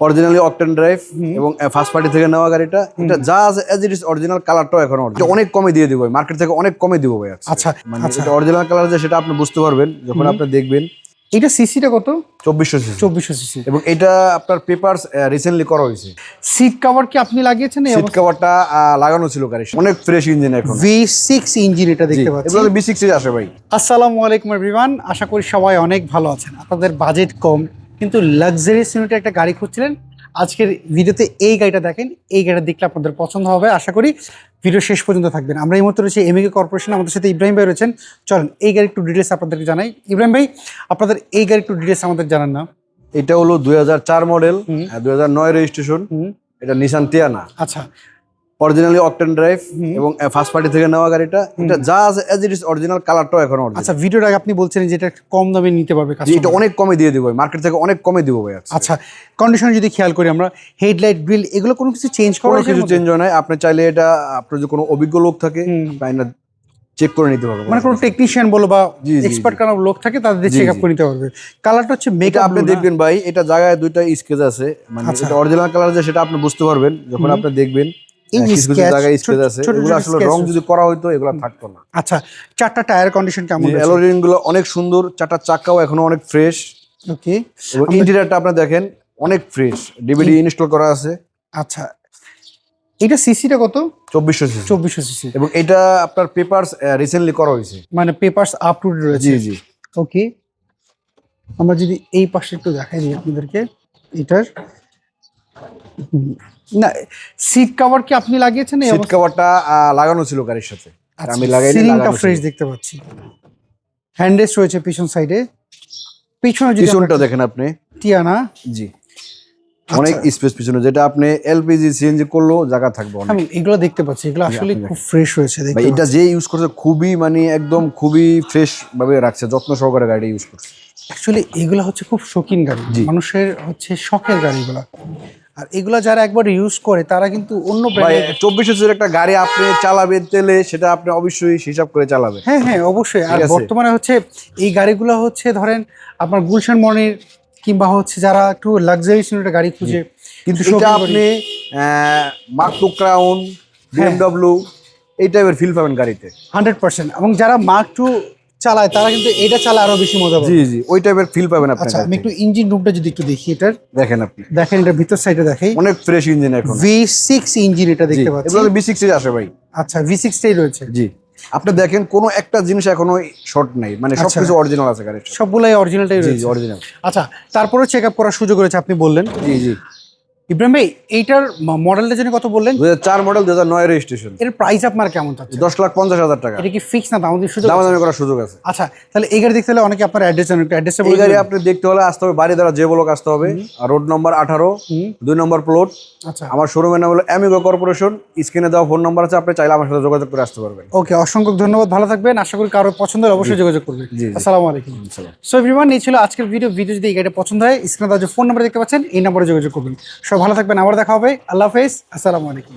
Originally octane drive এবং first party থেকে নেওয়া গাড়িটা। এটা যা আছে এজ ইট ইজ অরিজিনাল, কালারটাও এখন অরিজিনাল। অনেক কমে দিয়ে দিব ভাই, মার্কেট থেকে অনেক কমে দিব ভাই। আচ্ছা মানে এটা অরিজিনাল কালার যে সেটা আপনি বুঝতে পারবেন যখন আপনি দেখবেন। এটা সিসিটা কত? 2400 সিসি। 2400 সিসি। এবং এটা আপনার পেপারস রিসেন্টলি করা হয়েছে। সিট কভার কি আপনি লাগিয়েছেন? সিট কভারটা লাগানো ছিল গাড়ির, অনেক ফ্রেশ ইঞ্জিন এখন। V6 ইঞ্জিন এটা দেখতে পাচ্ছি। এগুলো V6 এর আসে ভাই। আসসালামু আলাইকুম এভরিওয়ান, আশা করি সবাই অনেক ভালো আছেন। আপনাদের বাজেট কম কিন্তু লাক্সারিয়াস ইউনিটে একটা গাড়ি খুঁজছিলেন, আজকের ভিডিওতে এই গাড়িটা দেখেন। এই গাড়িটা দেখলে আপনাদের পছন্দ হবে, আশা করি ভিডিও শেষ পর্যন্ত থাকবেন। আমরা এই মুহূর্তে রয়েছে এমএকে কর্পোরেশন, আমাদের সাথে ইব্রাহিম ভাই রয়েছেন। চলেন এই গাড়ির একটু ডিটেলস আপনাদেরকে জানাই। ইব্রাহিম ভাই, আপনাদের এই গাড়ির একটু ডিটেলস আমাদের জানান না। এটা হলো 2004 মডেল, 2009 রেজিস্ট্রেশন। এটা নিসান টিয়ানা। আচ্ছা, অরিজিনালি অকটেন ড্রাইভ এবং ফার্স্ট পার্টি থেকে নেওয়া গাড়িটা। এটা যা আছে এজ ইট ইজ অরিজিনাল, কালারটাও এখন অরিজিনাল। আচ্ছা, ভিডিওর আগে আপনি বলছিলেন যে এটা কম দামে নিতে পারবে এটা কাস্টমার। অনেক কমে দিয়ে দিব ভাই, মার্কেট থেকে অনেক কমে দিব ভাই। আচ্ছা, কন্ডিশন যদি খেয়াল করি আমরা, হেডলাইট, গ্রিল এগুলো কোনো কিছু চেঞ্জ করা কোনো কিছু চেঞ্জ হয় না। আপনি চাইলে এটা, আপনার যদি কোনো অভিজ্ঞ লোক থাকে তাই না চেক করে নিতে পারবে। মানে কোনো টেকনিশিয়ান বলো বা এক্সপার্ট কারো লোক থাকে, তাদের চেক আপ করে নিতে পারবে। কালারটা হচ্ছে মেকআপ, আপনি দেখবেন ভাই এটা জায়গায় দুইটা স্কেচ আছে, মানে এটা অরিজিনাল কালার যে সেটা আপনি বুঝতে পারবেন যখন আপনি দেখবেন। কিছু জায়গায় স্কেচ আছে, এগুলো আসলে রং যদি করা হইতো এগুলো থাকতো না। আচ্ছা, চারটা টায়ার কন্ডিশন কেমন? অ্যালোরিং গুলো অনেক সুন্দর, চারটা চাকাও এখনো অনেক ফ্রেশ। ওকে, এবং ইন্টেরিয়রটা আপনি দেখেন অনেক ফ্রেশ, ডিভিডি ইনস্টল করা আছে। আচ্ছা, এটা সিসিটা কত? 2400 সিসি। 2400 সিসি। এবং এটা আপনার পেপারস রিসেন্টলি করা হয়েছে, মানে পেপারস আপ টু ডেট রয়েছে। জি জি। ওকে, আমরা যদি এই পাশে একটু দেখাই দিই আপনাদেরকে, এটার না সিট কভার কি আপনি লাগিয়েছেন? সিট কভারটা লাগানো ছিল গাড়ির সাথে, আমি লাগাইনি। সিলিংটা ফ্রেশ দেখতে পাচ্ছি। হ্যান্ড রেস্ট রয়েছে পিছন সাইডে। পিছনটা দেখেন আপনি, টিয়ানা। জি, অনেক স্পেস পিছনে, যেটা আপনি এলপিজি সিএনজি করলেও জায়গা থাকবে অনেক। আমি এগুলো দেখতে পাচ্ছি, এগুলো আসলে খুব ফ্রেশ হয়েছে দেখতে ভাই। এটা যে ইউজ করছে খুবই, মানে একদম খুবই ফ্রেশ ভাবে রাখছে, যত্ন সহকারে গাড়ি ইউজ করছে। অ্যাকচুয়ালি এগুলো হচ্ছে খুব শৌখিন গাড়ি, মানুষের হচ্ছে শখের গাড়িগুলো। আর এগুলো যারা একবার ইউজ করে তারা কিন্তু অন্য ব্র্যান্ডের 2400 সিসির একটা গাড়ি আপনি চালাবেন তেলে, সেটা আপনি অবশ্যই হিসাব করে চালাবেন। হ্যাঁ হ্যাঁ, অবশ্যই। আর বর্তমানে হচ্ছে এই গাড়িগুলো হচ্ছে ধরেন আপনার গুলশান মনির কিংবা হচ্ছে যারা একটু লাক্সারিয়াস একটা গাড়ি খুঁজে, কিন্তু এটা আপনি মার্ক টু ক্রাউন, BMW এই টাইপের ফিল পাবেন গাড়িতে 100%। এবং যারা মার্ক টু চালায় তারা কিন্তু এটা চালা আরো বেশি মজা পাবে। জি জি, ওই টাইপের ফিল পাবেন আপনি। আচ্ছা, আমি একটু ইঞ্জিন রুমটা যদি একটু দেখি, এটার দেখেন আপনি, দেখেন এটা ভিতর সাইডে দেখাই, অনেক ফ্রেশ ইঞ্জিন এখন। V6 ইঞ্জিন এটা দেখতে পাচ্ছি। এগুলো V6 এর আসে ভাই। আচ্ছা, V6 টাই রয়েছে। জি, আপনি দেখেন কোনো একটা জিনিস এখনো শর্ট নাই, মানে সবকিছু অরিজিনাল আছে গাড়ির, সবগুলাই অরিজিনালটাই রয়েছে। জি অরিজিনাল। আচ্ছা, তারপরে চেক আপ করার সুযোগ রয়েছে আপনি বললেন। জি জি। ইব্রাহিম ভাই, এইটার মডেলটা জেনে কত বললেন? 2004 মডেল, 2009 রেজিস্ট্রেশন। এর প্রাইস আপনার কেমন চাচ্ছে? 10,50,000 টাকা। এটা কি ফিক্স না দামাদামি সুযোগ? দামাদামি করার সুযোগ আছে। আচ্ছা, তাহলে এই গাড়ি দেখতে হলে অনেকে আপনার অ্যাড্রেস জানেন, একটু অ্যাড্রেসটা এই বলে গাড়ি দিন। আপনি দেখতে হলে আসতে হবে বাড়ি দ্বারা যে ব্লক আসতে হবে, আর রোড নম্বর 18, 2 নম্বর প্লট। আচ্ছা, আমার শোরুমের নাম হলো এমিগো কর্পোরেশন। স্ক্রিনে দেওয়া ফোন নাম্বার আছে, আপনি চাইলে আমার সাথে যোগাযোগ করে আসতে পারবেন। ওকে, অসংখ্য ধন্যবাদ, ভালো থাকবেন। আশা করি কারো পছন্দ হলে অবশ্যই যোগাযোগ করবেন। জি। আসসালামু আলাইকুম। সো এভরিওয়ান, এই ছিল আজকের ভিডিও। যদি এই গাড়িটা পছন্দ হয়, স্ক্রিনে দেওয়া যে ফোন নাম্বার দেখতে পাচ্ছেন এই নম্বরে যোগাযোগ করবেন। সব ভালো থাকবেন, আবার দেখা হবে। আল্লাহ হাফেজ, আসসালামু আলাইকুম।